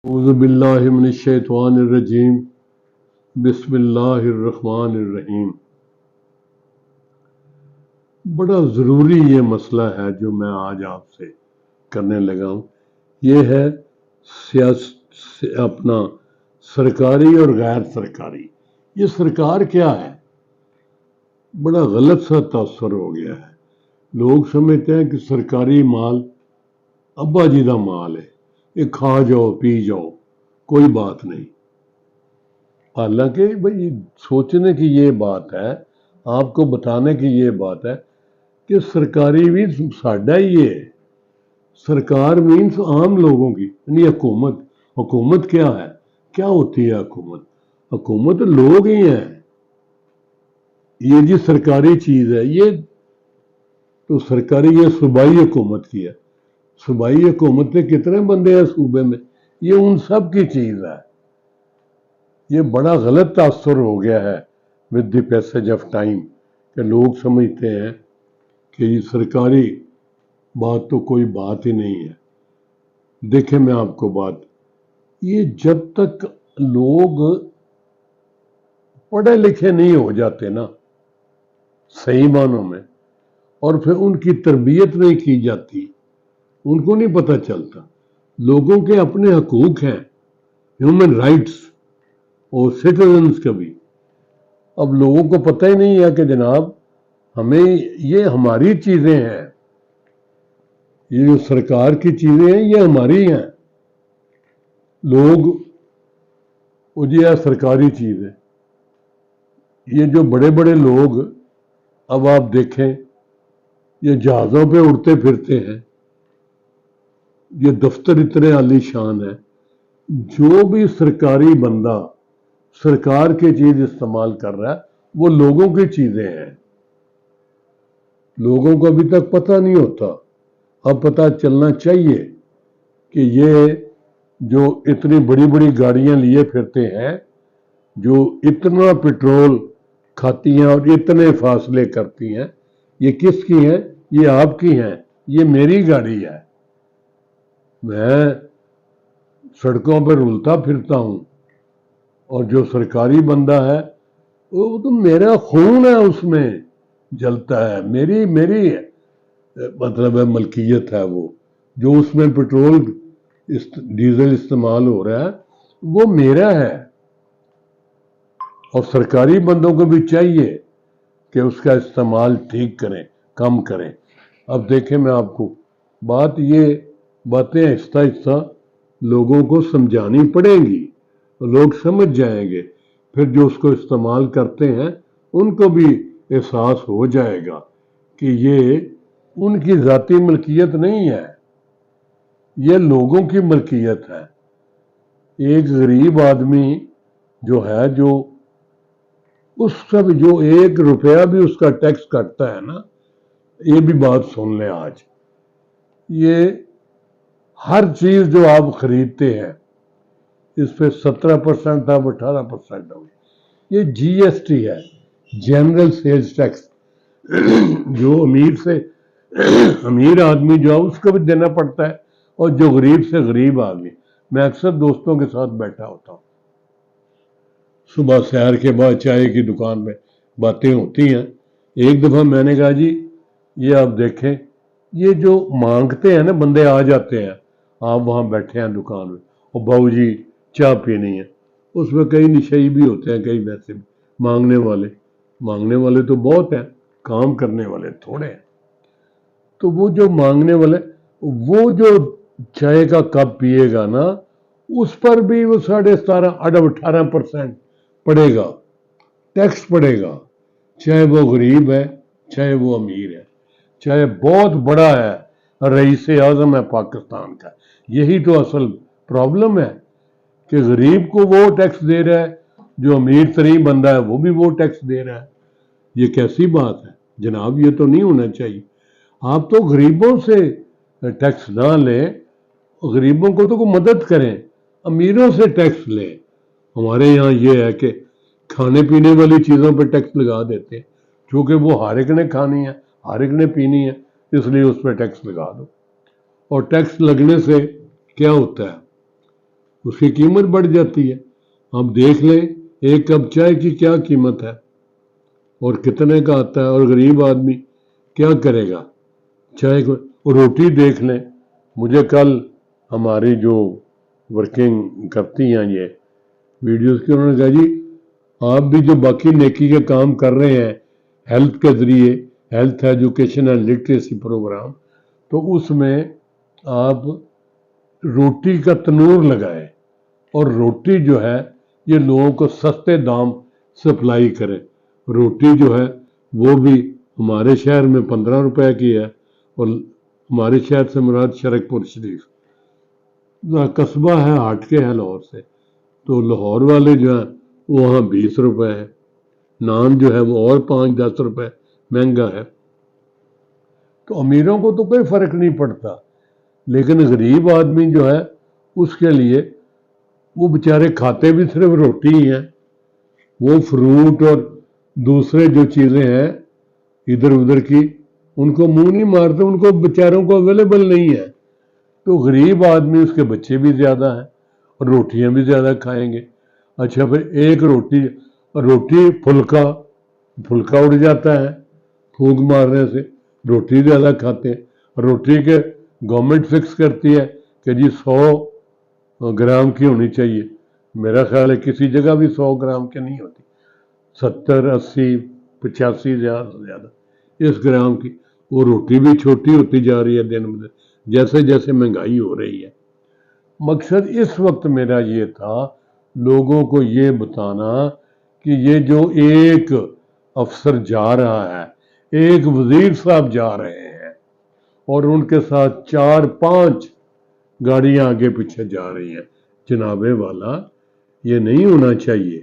اعوذ باللہ من الشیطان الرجیم بسم اللہ الرحمن الرحیم۔ بڑا ضروری یہ مسئلہ ہے جو میں آج آپ سے کرنے لگا ہوں، یہ ہے اپنا سرکاری اور غیر سرکاری۔ یہ سرکار کیا ہے؟ بڑا غلط سا تاثر ہو گیا ہے۔ لوگ سمجھتے ہیں کہ سرکاری مال ابا جی کا مال ہے، یہ کھا جاؤ پی جاؤ، کوئی بات نہیں۔ حالانکہ بھائی سوچنے کی یہ بات ہے، آپ کو بتانے کی یہ بات ہے کہ سرکاری بھی ساڈا ہی ہے۔ سرکار مینس عام لوگوں کی، یعنی حکومت۔ حکومت کیا ہے؟ کیا ہوتی ہے حکومت؟ حکومت لوگ ہی ہیں۔ یہ جی سرکاری چیز ہے، یہ تو سرکاری، یہ صوبائی حکومت کی ہے۔ صوبائی حکومت میں کتنے بندے ہیں صوبے میں؟ یہ ان سب کی چیز ہے۔ یہ بڑا غلط تاثر ہو گیا ہے with the passage of time, کہ لوگ سمجھتے ہیں کہ یہ سرکاری بات تو کوئی بات ہی نہیں ہے۔ دیکھیں میں آپ کو بات، یہ جب تک لوگ پڑھے لکھے نہیں ہو جاتے نا صحیح معنوں میں، اور پھر ان کی تربیت نہیں کی جاتی، ان کو نہیں پتہ چلتا لوگوں کے اپنے حقوق ہیں، ہیومن رائٹس اور سٹیزنز کا بھی۔ اب لوگوں کو پتہ ہی نہیں ہے کہ جناب ہمیں یہ ہماری چیزیں ہیں، یہ جو سرکار کی چیزیں ہیں یہ ہماری ہیں۔ لوگ وہ جی ہے سرکاری چیز ہے۔ یہ جو بڑے بڑے لوگ اب آپ دیکھیں یہ جہازوں پہ اڑتے پھرتے ہیں، یہ دفتر اتنے عالی شان ہے۔ جو بھی سرکاری بندہ سرکار کی چیز استعمال کر رہا ہے وہ لوگوں کی چیزیں ہیں۔ لوگوں کو ابھی تک پتہ نہیں ہوتا، اب پتہ چلنا چاہیے کہ یہ جو اتنی بڑی بڑی گاڑیاں لیے پھرتے ہیں، جو اتنا پٹرول کھاتی ہیں اور اتنے فاصلے کرتی ہیں، یہ کس کی ہیں؟ یہ آپ کی ہیں، یہ میری گاڑی ہے۔ میں سڑکوں پر رولتا پھرتا ہوں، اور جو سرکاری بندہ ہے وہ تو میرا خون ہے، اس میں جلتا ہے، میری مطلب ہے ملکیت ہے۔ وہ جو اس میں پٹرول ڈیزل استعمال ہو رہا ہے وہ میرا ہے۔ اور سرکاری بندوں کو بھی چاہیے کہ اس کا استعمال ٹھیک کریں، کم کریں۔ اب دیکھیں میں آپ کو یہ باتیں آہستہ آہستہ لوگوں کو سمجھانی پڑیں گی، لوگ سمجھ جائیں گے، پھر جو اس کو استعمال کرتے ہیں ان کو بھی احساس ہو جائے گا کہ یہ ان کی ذاتی ملکیت نہیں ہے، یہ لوگوں کی ملکیت ہے۔ ایک غریب آدمی جو ہے، جو اس کا بھی جو 1 روپیہ بھی اس کا ٹیکس کٹتا ہے نا، یہ بھی بات سن لیں آج، یہ ہر چیز جو آپ خریدتے ہیں اس پہ 17% اب 18% ہو، یہ جی ایس ٹی ہے، جنرل سیلز ٹیکس، جو امیر سے امیر آدمی جو ہے اس کو بھی دینا پڑتا ہے، اور جو غریب سے غریب آدمی۔ میں اکثر دوستوں کے ساتھ بیٹھا ہوتا ہوں، صبح سیر کے بعد چائے کی دکان میں باتیں ہوتی ہیں۔ ایک دفعہ میں نے کہا جی یہ آپ دیکھیں، یہ جو مانگتے ہیں نا بندے، آ جاتے ہیں، آپ وہاں بیٹھے ہیں دکان میں، اور بہو جی چائے پینی ہے، اس میں کئی نشئی بھی ہوتے ہیں، کئی ویسے بھی مانگنے والے تو بہت ہیں، کام کرنے والے تھوڑے ہیں۔ تو وہ جو مانگنے والے، وہ جو چائے کا کپ پیے گا نا، اس پر بھی وہ 17.5 اڈب 18% پڑے گا، ٹیکس پڑے گا، چاہے وہ غریب ہے چاہے وہ امیر ہے، چاہے بہت بڑا ہے، رئیس اعظم ہے پاکستان کا۔ یہی تو اصل پرابلم ہے کہ غریب کو وہ ٹیکس دے رہا ہے، جو امیر ترین بندہ ہے وہ بھی وہ ٹیکس دے رہا ہے۔ یہ کیسی بات ہے جناب؟ یہ تو نہیں ہونا چاہیے۔ آپ تو غریبوں سے ٹیکس نہ لیں، غریبوں کو تو مدد کریں، امیروں سے ٹیکس لیں۔ ہمارے یہاں یہ ہے کہ کھانے پینے والی چیزوں پہ ٹیکس لگا دیتے ہیں، چونکہ وہ ہر ایک نے کھانی ہے، ہر ایک نے پینی ہے، اس لیے اس پہ ٹیکس لگا دو۔ اور ٹیکس لگنے سے کیا ہوتا ہے؟ اس کی قیمت بڑھ جاتی ہے. آپ دیکھ لیں ایک کپ چائے کی کیا قیمت ہے اور کتنے کا آتا ہے، اور غریب آدمی کیا کرے گا چائے کو. روٹی دیکھ لیں. مجھے کل ہماری جو ورکنگ کرتی ہیں یہ ویڈیوز کی، انہوں نے کہا جی آپ بھی جو باقی نیکی کے کام کر رہے ہیں ہیلتھ کے ذریعے، health education and literacy programme, تو اس میں آپ روٹی کا تنور لگائیں اور روٹی جو ہے یہ لوگوں کو سستے دام سپلائی کرے. روٹی جو ہے وہ بھی ہمارے شہر میں 15 روپے کی ہے، اور ہمارے شہر سے مراد شرک پور شریف قصبہ ہے، ہٹ کے ہے لاہور سے، تو لاہور والے جو ہیں وہاں 20 روپے ہے. نان جو ہے وہ اور 5-10 روپے مہنگا ہے. تو امیروں کو تو کوئی فرق نہیں پڑتا، لیکن غریب آدمی جو ہے اس کے لیے وہ بیچارے کھاتے بھی صرف روٹی ہی ہیں. وہ فروٹ اور دوسرے جو چیزیں ہیں ادھر ادھر کی ان کو منہ نہیں مارتے، ان کو بیچاروں کو اویلیبل نہیں ہے. تو غریب آدمی اس کے بچے بھی زیادہ ہیں اور روٹیاں بھی زیادہ کھائیں گے. اچھا پھر ایک روٹی پھلکا اڑ جاتا ہے پھونک مارنے سے، روٹی زیادہ کھاتے ہیں. روٹی کے گورنمنٹ فکس کرتی ہے کہ جی 100 گرام کی ہونی چاہیے. میرا خیال ہے کسی جگہ بھی 100 گرام کی نہیں ہوتی، 70 80 85 زیادہ سے زیادہ اس گرام کی. وہ روٹی بھی چھوٹی ہوتی جا رہی ہے دن بدن جیسے جیسے مہنگائی ہو رہی ہے. مقصد اس وقت میرا یہ تھا لوگوں کو یہ بتانا کہ یہ جو ایک افسر جا رہا ہے، ایک وزیر صاحب جا رہے ہیں اور ان کے ساتھ 4-5 گاڑیاں آگے پیچھے جا رہی ہیں، جناب والا یہ نہیں ہونا چاہیے.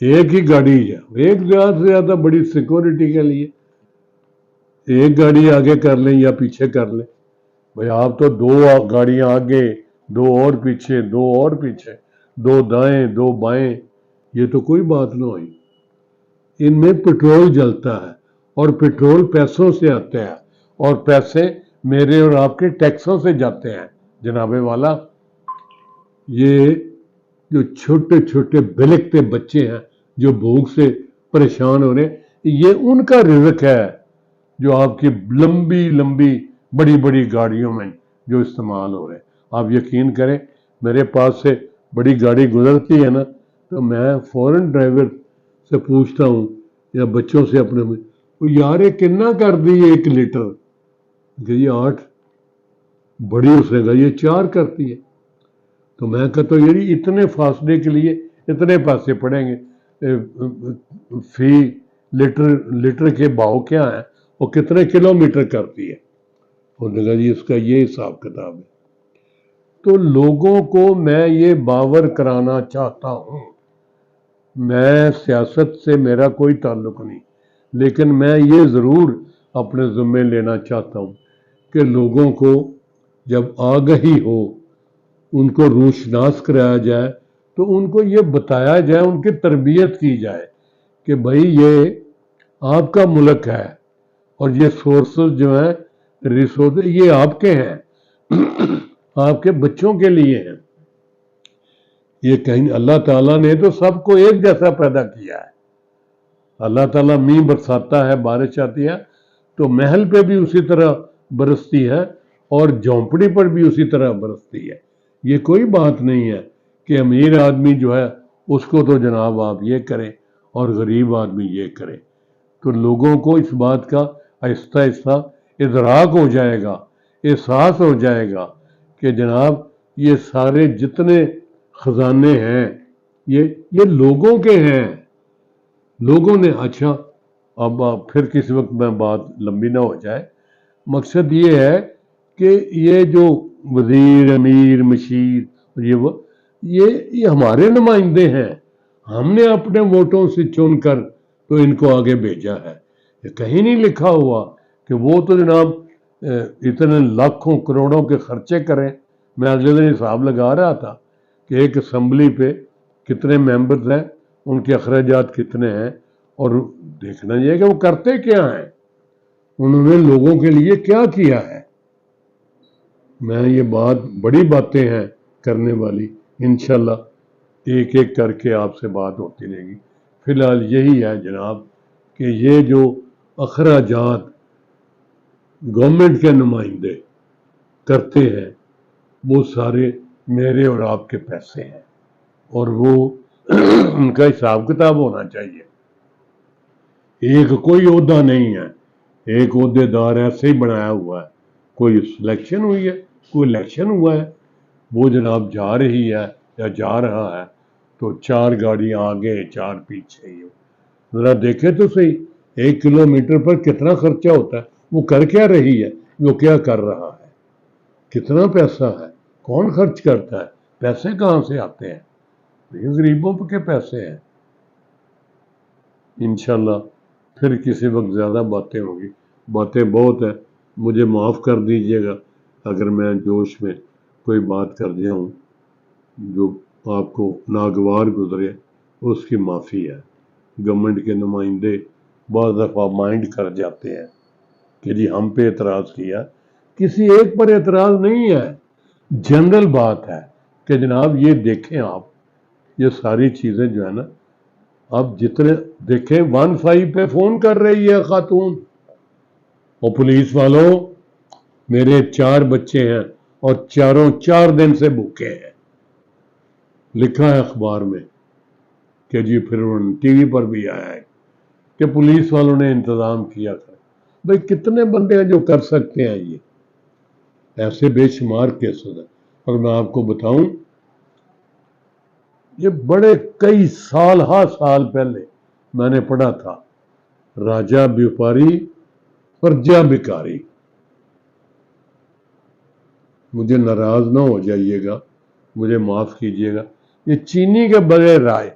ایک ہی گاڑی ہے، ایک زیادہ سے زیادہ بڑی سیکورٹی کے لیے ایک گاڑی آگے کر لیں یا پیچھے کر لیں. بھئی آپ تو 2 گاڑیاں آگے، 2 اور پیچھے، 2 اور پیچھے، 2 دائیں 2 بائیں، یہ تو کوئی بات نہ ہوئی. ان میں پیٹرول جلتا ہے اور پیٹرول پیسوں سے آتا ہے اور پیسے میرے اور آپ کے ٹیکسوں سے جاتے ہیں. جناب والا یہ جو چھوٹے چھوٹے بلکتے بچے ہیں جو بھوک سے پریشان ہو رہے ہیں، یہ ان کا رزق ہے جو آپ کی لمبی لمبی بڑی بڑی گاڑیوں میں جو استعمال ہو رہے ہیں. آپ یقین کریں میرے پاس سے بڑی گاڑی گزرتی ہے نا تو میں فوراً ڈرائیور سے پوچھتا ہوں یا بچوں سے اپنے یار یہ کتنا کر دی 1 لیٹر کہ یہ 8، بڑی اس نے کہا یہ 4 کرتی ہے. تو میں کہتا ہوں یعنی اتنے فاصلے کے لیے اتنے پیسے پڑیں گے، فی لیٹر کے بھاؤ کیا ہے، وہ کتنے کلومیٹر کرتی ہے. انہوں نے کہا جی اس کا یہ حساب کتاب ہے. تو لوگوں کو میں یہ باور کرانا چاہتا ہوں، میں سیاست سے میرا کوئی تعلق نہیں، لیکن میں یہ ضرور اپنے ذمے لینا چاہتا ہوں کہ لوگوں کو جب آگہی ہو ان کو روشناس کرایا جائے تو ان کو یہ بتایا جائے، ان کی تربیت کی جائے کہ بھائی یہ آپ کا ملک ہے اور یہ سورسز جو ہیں ریسورسز یہ آپ کے ہیں، آپ کے بچوں کے لیے ہیں. یہ کہیں اللہ تعالیٰ نے تو سب کو ایک جیسا پیدا کیا ہے. اللہ تعالیٰ میںہ برساتا ہے، بارش آتی ہے تو محل پہ بھی اسی طرح برستی ہے اور جھونپڑی پر بھی اسی طرح برستی ہے. یہ کوئی بات نہیں ہے کہ امیر آدمی جو ہے اس کو تو جناب آپ یہ کریں اور غریب آدمی یہ کرے. تو لوگوں کو اس بات کا آہستہ آہستہ ادراک ہو جائے گا، احساس ہو جائے گا کہ جناب یہ سارے جتنے خزانے ہیں یہ لوگوں کے ہیں، لوگوں نے. اچھا اب پھر کسی وقت میں بات لمبی نہ ہو جائے، مقصد یہ ہے کہ یہ جو وزیر امیر مشیر یہ ہمارے نمائندے ہیں، ہم نے اپنے ووٹوں سے چن کر تو ان کو آگے بھیجا ہے. یہ کہیں نہیں لکھا ہوا کہ وہ تو جناب اتنے لاکھوں کروڑوں کے خرچے کریں. میں اگلے دن حساب لگا رہا تھا کہ ایک اسمبلی پہ کتنے ممبرز ہیں، ان کے اخراجات کتنے ہیں، اور دیکھنا یہ کہ وہ کرتے کیا ہیں، انہوں نے لوگوں کے لیے کیا کیا ہے. میں یہ بات بڑی باتیں ہیں کرنے والی، انشاءاللہ ایک ایک کر کے آپ سے بات ہوتی رہے گی. فی الحال یہی ہے جناب کہ یہ جو اخراجات گورنمنٹ کے نمائندے کرتے ہیں وہ سارے میرے اور آپ کے پیسے ہیں اور وہ ان کا حساب کتاب ہونا چاہیے. ایک کوئی عہدہ نہیں ہے, ایک عہدے دار ایسے ہی بنایا ہوا ہے. کوئی سلیکشن ہوئی ہے, کوئی الیکشن ہوا ہے, وہ جناب جا رہی ہے یا جا رہا ہے تو 4 گاڑیاں آگے 4 پیچھے ہی. ذرا دیکھیں تو صحیح 1 کلومیٹر پر کتنا خرچہ ہوتا ہے, وہ کر کیا رہی ہے, وہ کیا کر رہا ہے, کتنا پیسہ ہے, کون خرچ کرتا ہے, پیسے کہاں سے آتے ہیں, یہ غریبوں کے پیسے ہیں. انشاءاللہ پھر کسی وقت زیادہ باتیں ہوں گی, باتیں بہت ہیں, مجھے معاف کر دیجئے گا اگر میں جوش میں کوئی بات کر دیا ہوں جو آپ کو ناگوار گزرے, اس کی معافی ہے. گورنمنٹ کے نمائندے بعض دفعہ مائنڈ کر جاتے ہیں کہ جی ہم پہ اعتراض کیا, کسی ایک پر اعتراض نہیں ہے, جنرل بات ہے کہ جناب یہ دیکھیں آپ, یہ ساری چیزیں جو ہے نا, آپ جتنے دیکھیں 15 پہ فون کر رہی ہے خاتون, اور پولیس والوں میرے 4 بچے ہیں اور چاروں 4 دن سے بھوکے ہیں, لکھا ہے اخبار میں کہ جی پھر ٹی وی پر بھی آیا ہے کہ پولیس والوں نے انتظام کیا تھا. بھئی کتنے بندے ہیں جو کر سکتے ہیں, یہ ایسے بے شمار کیسز ہیں. اور میں آپ کو بتاؤں یہ بڑے کئی سال پہلے میں نے پڑھا تھا, راجہ بیپاری پرجا بیکاری. مجھے ناراض نہ ہو جائیے گا, مجھے معاف کیجیے گا, یہ چینی کے بغیر رائے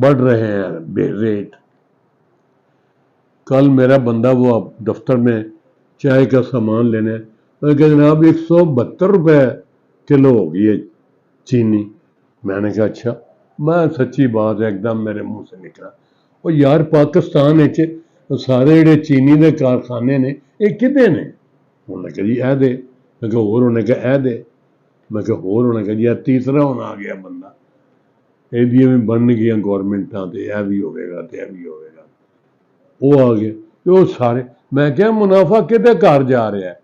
بڑھ رہے ہیں بے ریٹ. کل میرا بندہ وہ دفتر میں چائے کا سامان لینے, میں کہا جناب 172 روپے کلو ہوگی ہے چینی. میں نے کہا اچھا, میں سچی بات ہے ایک دم میرے منہ سے نکلا, اور یار پاکستان سارے جڑے چینی دے کارخانے نے یہ کدے نے؟ انہوں نے کہا جی اے دے. میں کہا اور, انہوں نے کہا اے دے. میں کہا اور, انہوں نے کہا جی تیسرا ہونا آ گیا بندہ, یہ بھی بن گیا گورنمنٹاں تے اے بھی ہوئے گا تے اے بھی ہوئے گا, وہ آ گئے وہ سارے. میں کہا منافع کدے گھر جا رہا ہے,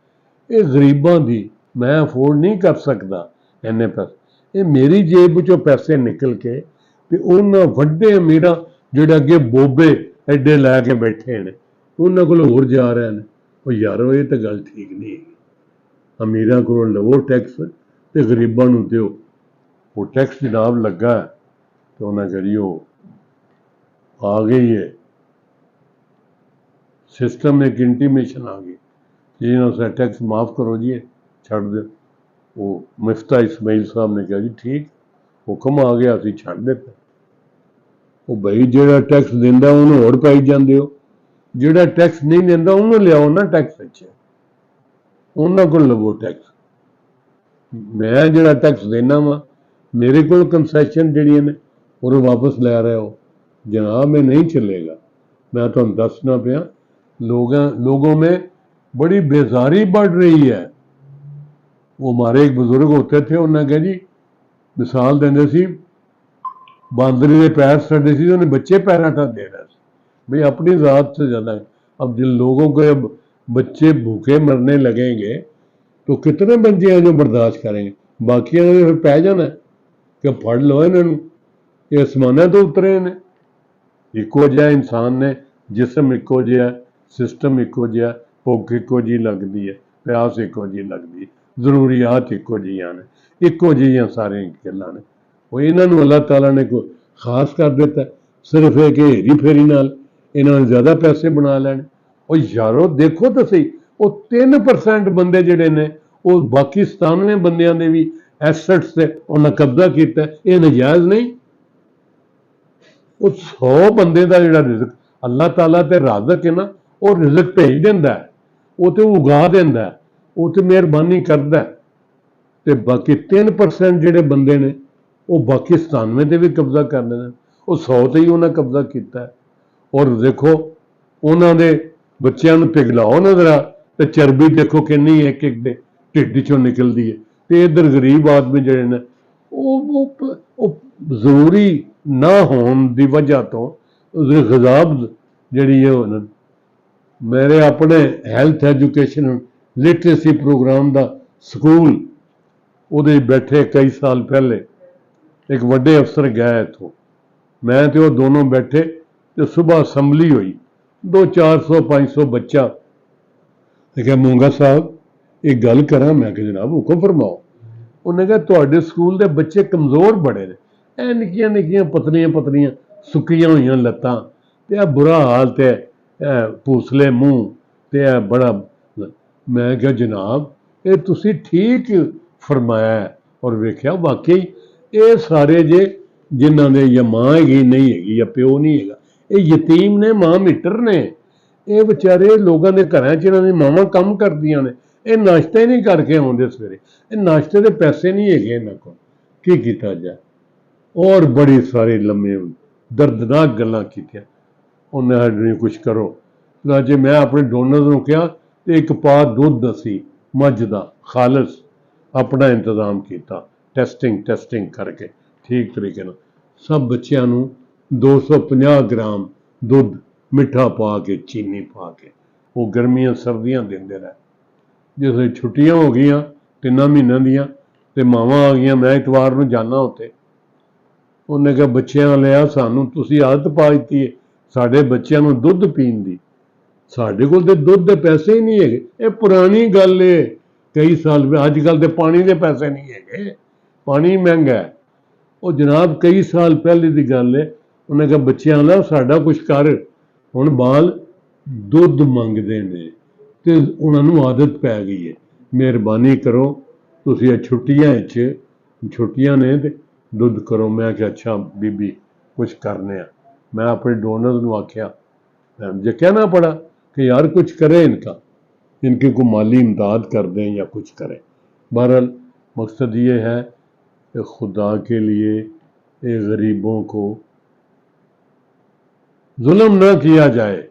یہ غریباں دی, میں افورڈ نہیں کر سکتا اینے پیسے, یہ میری جیب چوں پیسے نکل کے تے انہاں وڈے امیراں جڑے اگے بوبے ایڈے لے کے بیٹھے ہیں انہاں کول ہور جا رہے ہیں. وہ یارو یہ تو گل ٹھیک نہیں ہے, امیراں کول لو ٹیکس تے غریباں نوں دیو. وہ ٹیکس جناب لگا ہے تو انہاں کریو آ گئی ہے سسٹم میں ایک انٹیمیشن آ گئی, جنہوں سے ٹیکس معاف کرو جی چھڑ دے. وہ مفتاح اسماعیل صاحب نے کہا جی ٹھیک, حکم آ گیا اسی چھڑ دیتے. وہ بھائی جہاں ٹیکس دینا انہوں اور پائی جاندے ہو, جہاں ٹیکس نہیں دینا انہوں لیاؤ نا ٹیکس اچھے, انہوں کو لو ٹیکس. میں جہاں ٹیکس دینا وا میرے کو کنسیشن جہاں نے وہ واپس لے رہے ہو, جناب میں نہیں چلے گا. میں تو دسنا پیا, لوگوں میں بڑی بیزاری بڑھ رہی ہے. وہ ہمارے ایک بزرگ ہوتے تھے, انہوں نے کہا جی مثال دیندے سی باندری کے پیر سڑے سی, انہیں بچے پیر ہٹا دے رہا سی. بھئی اپنی ذات سے زیادہ ہے. اب جن لوگوں کے بچے بھوکے مرنے لگیں گے تو کتنے بچے ہیں جو برداشت کریں گے؟ باقی نے پھر پہ جانا ہے کہ پھڑ لو انہوں, یہ آسمانہ تو اترے نے. ایکو جہا انسان نے جسم ایکو جہا, سسٹم ایکو جہا, بھوک ایکو جی لگتی ہے, پیاس ایکو جی لگتی ہے, ضروریات ایکو جہاں نے, ایکو جہاں سارے گلاں نے. وہ انہوں اللہ تعالیٰ نے کوئی خاص کر دیتا ہے, صرف ایک ہیری پھیری نال انہوں نے زیادہ پیسے بنا لینے. اور یارو دیکھو تو صحیح, وہ 3% بندے جڑے نے وہ باقی 97 بندیاں دے بھی ایسٹس سے انہیں قبضہ کیتا ہے, یہ نجائز نہیں. وہ 100 بندے دا جڑا رزق اللہ تعالیٰ تے رازق ہے نا, وہ رزق بھیج دینا ہے, وہ تو اگا دینا ہے, وہ تو مہربانی کرتا ہے. تے باقی 3% جڑے بندے نے وہ باقی 97 تے بھی قبضہ کر لینا, وہ 100 تے ہی انہیں قبضہ کیتا ہے. اور دیکھو انہوں نے بچیاں نوں پگھلاؤ نا ذرا تے چربی دیکھو کنی ایک ایک دے ٹھڈ چوں نکلدی ہے, تے ادھر غریب آدمی جڑے نے ਉਹ ਜ਼ਰੂਰੀ ਨਾ ਹੋਣ ਦੀ ਵਜ੍ਹਾ ਤੋਂ ਉਹਦੇ ਖਿਜ਼ਾਬ ਜਿਹੜੀ ਹੈ ਉਹਨਾਂ ਮੇਰੇ ਆਪਣੇ ਹੈਲਥ ਐਜੂਕੇਸ਼ਨ ਲਿਟਰੇਸੀ ਪ੍ਰੋਗਰਾਮ ਦਾ ਸਕੂਲ ਉਹਦੇ ਬੈਠੇ ਕਈ ਸਾਲ ਪਹਿਲੇ ਇੱਕ ਵੱਡੇ ਅਫਸਰ ਗਿਆ ਇੱਥੋਂ, ਮੈਂ ਤੇ ਉਹ ਦੋਨੋਂ ਬੈਠੇ ਤੇ ਸਵੇਰ ਅਸੈਂਬਲੀ ਹੋਈ, 400 500 ਬੱਚਾ ਤੇ ਕਿਹਾ ਮੂੰਗਾ ਸਾਹਿਬ ਇੱਕ ਗੱਲ ਕਰਾਂ, ਮੈਂ ਕਿਹਾ ਜਨਾਬ ਹੁਕਮ ਫਰਮਾਓ। ਉਹਨੇ ਕਿਹਾ ਤੁਹਾਡੇ ਸਕੂਲ ਦੇ ਬੱਚੇ ਕਮਜ਼ੋਰ ਬੜੇ ਨੇ, ਇਹ ਨਿੱਕੀਆਂ ਨਿੱਕੀਆਂ ਪਤਲੀਆਂ ਸੁੱਕੀਆਂ ਹੋਈਆਂ ਲੱਤਾਂ ਤੇ ਇਹ ਬੁਰਾ ਹਾਲ ਤੇ ਭੂਸਲੇ ਮੂੰਹ ਤੇ ਇਹ ਬੜਾ। ਮੈਂ ਕਿਹਾ ਜਨਾਬ ਇਹ ਤੁਸੀਂ ਠੀਕ ਫਰਮਾਇਆ, ਔਰ ਵੇਖਿਆ ਵਾਕਈ ਇਹ ਸਾਰੇ ਜੇ ਜਿਨ੍ਹਾਂ ਦੇ ਜਾਂ ਮਾਂ ਹੈਗੀ ਨਹੀਂ ਹੈਗੀ ਜਾਂ ਪਿਓ ਨਹੀਂ ਹੈਗਾ, ਇਹ ਯਤੀਮ ਨੇ, ਮਾਂ ਮਿੱਟਰ ਨੇ, ਇਹ ਵਿਚਾਰੇ ਲੋਕਾਂ ਦੇ ਘਰਾਂ 'ਚ ਇਹਨਾਂ ਦੀ ਮਾਵਾਂ ਕੰਮ ਕਰਦੀਆਂ ਨੇ, ਇਹ ਨਾਸ਼ਤਾ ਹੀ ਨਹੀਂ ਕਰਕੇ ਆਉਂਦੇ ਸਵੇਰੇ, ਇਹ ਨਾਸ਼ਤੇ ਦੇ ਪੈਸੇ ਨਹੀਂ ਹੈਗੇ ਇਹਨਾਂ ਕੋਲ, ਕੀ ਕੀਤਾ ਜਾਏ। ਔਰ ਬੜੀ ਸਾਰੇ ਲੰਮੇ ਦਰਦਨਾਕ ਗੱਲਾਂ ਕੀਤੀਆਂ। ਉਹਨੇ ਸਾਡੇ ਕੁਛ ਕਰੋ ਨਾ, ਜੇ ਮੈਂ ਆਪਣੇ ਡੋਨਰ ਨੂੰ ਕਿਹਾ ਤੇ ਇੱਕ ਪਾ ਦੁੱਧ ਅਸੀਂ ਮੱਝ ਦਾ ਖਾਲਸ ਆਪਣਾ ਇੰਤਜ਼ਾਮ ਕੀਤਾ, ਟੈਸਟਿੰਗ ਕਰਕੇ ਠੀਕ ਤਰੀਕੇ ਨਾਲ ਸਭ ਬੱਚਿਆਂ ਨੂੰ 250 ਗ੍ਰਾਮ ਦੁੱਧ ਮਿੱਠਾ ਪਾ ਕੇ ਚੀਨੀ ਪਾ ਕੇ ਉਹ ਗਰਮੀਆਂ ਸਰਦੀਆਂ ਦਿੰਦੇ ਰਹੇ। ਜਿਸ ਛੁੱਟੀਆਂ ਹੋ ਗਈਆਂ 3 ਮਹੀਨਿਆਂ ਦੀਆਂ ਤੇ ਮਾਵਾਂ ਆ ਗਈਆਂ, ਮੈਂ ਇਤਵਾਰ ਨੂੰ ਜਾਣਾ ਉੱਥੇ, ਉਹਨੇ ਕਿਹਾ ਬੱਚਿਆਂ ਲਿਆ ਸਾਨੂੰ ਤੁਸੀਂ ਆਦਤ ਪਾ ਦਿੱਤੀ ਹੈ ਸਾਡੇ ਬੱਚਿਆਂ ਨੂੰ ਦੁੱਧ ਪੀਣ ਦੀ, ਸਾਡੇ ਕੋਲ ਤੇ ਦੁੱਧ ਦੇ ਪੈਸੇ ਹੀ ਨਹੀਂ ਹੈਗੇ। ਇਹ ਪੁਰਾਣੀ ਗੱਲ ਹੈ, ਕਈ ਸਾਲ ਅੱਜ ਕੱਲ੍ਹ ਤੇ ਪਾਣੀ ਦੇ ਪੈਸੇ ਨਹੀਂ ਹੈਗੇ, ਪਾਣੀ ਮਹਿੰਗਾ ਹੈ। ਉਹ ਜਨਾਬ ਕਈ ਸਾਲ ਪਹਿਲੇ ਦੀ ਗੱਲ ਹੈ। ਉਹਨੇ ਕਿਹਾ ਬੱਚਿਆਂ ਦਾ ਸਾਡਾ ਕੁਛ ਕਰ, ਹੁਣ ਬਾਲ ਦੁੱਧ ਮੰਗਦੇ ਨੇ ਤੇ ਉਹਨਾਂ ਨੂੰ ਆਦਤ ਪੈ ਗਈ ਹੈ, ਮਿਹਰਬਾਨੀ ਕਰੋ ਤੁਸੀਂ ਇਹ ਛੁੱਟੀਆਂ ਨੇ ਤੇ ਦੁੱਧ ਕਰੋ। ਮੈਂ ਕਿਹਾ ਅੱਛਾ ਬੀਬੀ ਕੁਛ ਕਰਨੇ ਆ। میں اپنے ڈونرز نے آخیا مجھے کہنا پڑا کہ یار کچھ کریں ان کی کوئی مالی امداد کر دیں یا کچھ کریں۔ بہرحال مقصد یہ ہے کہ خدا کے لیے غریبوں کو ظلم نہ کیا جائے۔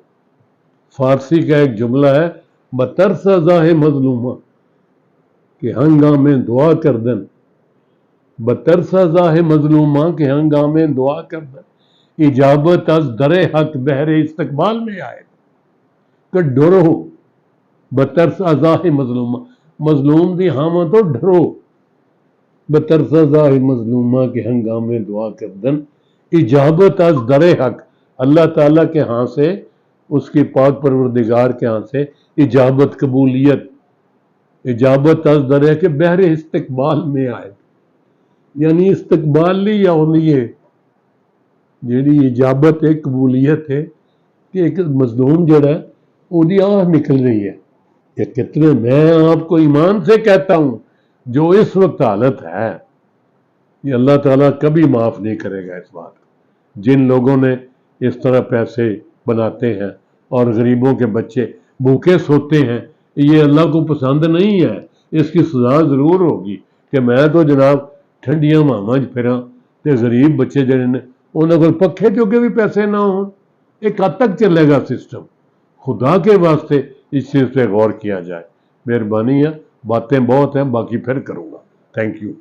فارسی کا ایک جملہ ہے بترس ازاہ مظلومہ کہ ہنگامے دعا کردن، بترس ازاہ مظلومہ کہ ہنگامے دعا کردن، اجابت از در حق بہر استقبال میں آئے کہ ڈرو بترس ازاہ مظلومہ، مظلوم دی ہاں تو ڈرو، بترس ازاہ مظلومہ کے ہنگامے دعا کردن، اجابت از در حق، اللہ تعالیٰ کے ہاں سے، اس کی پاک پروردگار کے ہاں سے اجابت قبولیت، اجابت از در حق بہر استقبال میں آئے، یعنی استقبال لی یا ہوئی جیڑی اجابت ہے قبولیت ہے کہ ایک مظلوم جڑا ہے وہ دی آہ نکل رہی ہے کہ کتنے، میں آپ کو ایمان سے کہتا ہوں جو اس وقت حالت ہے یہ اللہ تعالیٰ کبھی معاف نہیں کرے گا اس بات کو۔ جن لوگوں نے اس طرح پیسے بناتے ہیں اور غریبوں کے بچے بھوکے سوتے ہیں، یہ اللہ کو پسند نہیں ہے، اس کی سزا ضرور ہوگی کہ میں تو جناب ٹھنڈیاں ماما پھراں تے غریب بچے جڑے نے انہوں کو پکھے چوکے بھی پیسے نہ ہوں، ایک حد تک چلے گا سسٹم۔ خدا کے واسطے اس چیز پہ غور کیا جائے۔ مہربانی ہے، باتیں بہت ہیں، باقی پھر کروں گا۔ Thank you.